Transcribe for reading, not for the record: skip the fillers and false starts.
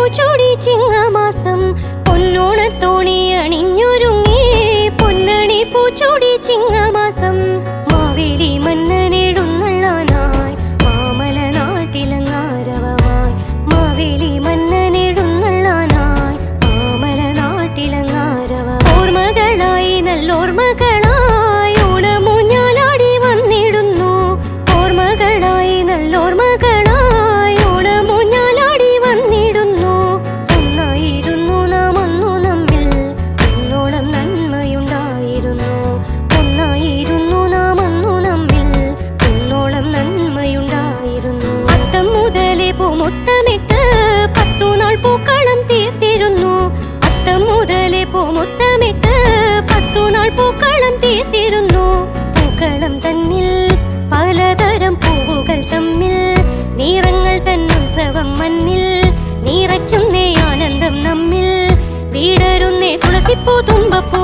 പൂച്ചൂടി ചിങ്ങമാസം പൊന്നോണത്തോണി അണിഞ്ഞൊരുങ്ങി പൊന്നണി പൂച്ചൂടി ചിങ്ങമാസം മാവേലി മന്നനെഴുന്നള്ളാനായി മാമല നാട്ടിലങ്ങാരവമായി മാവേലി മന്നനെഴുന്നള്ളാനായി മാമല നാട്ടിലങ്ങാരവ ഓർമ്മകളായി നല്ലോർമ്മകളായി ഓണമൂഞ്ഞാലാടി വന്നിടുന്നു ഓർമ്മകളായി നല്ലോർമ്മകളായി ഓണമൂഞ്ഞാലാടി വന്നിടുന്നു ഒന്നായിരുന്നു നാം ഒന്നു നമ്മിൽ എന്നോളം നന്മയുണ്ടായിരുന്നു ഒന്നായിരുന്നു നാം ഒന്നു നമ്മിൽ എന്നോളം നന്മയുണ്ടായിരുന്നു അത്തം മുതലേ പൂമുത്തമിട്ട് 10 നാൾ പൂക്കളം തീർത്തിരുന്നു അത്തം മുതലേ പൂമുത്തമിട്ട് 10 നാൾ പൂക്കളം തീർത്തിരുന്നു പൂക്കളം തന്നിൽ പലതരം പൂവുകൾ തമ്മിൽ നിറങ്ങൾ തന്നുത്സവം മണ്ണിൽ നിറയ്ക്കുന്നേ ആനന്ദം നമ്മിൽ വീടരുന്നേ തുളസിപ്പൂ തുമ്പപ്പൂ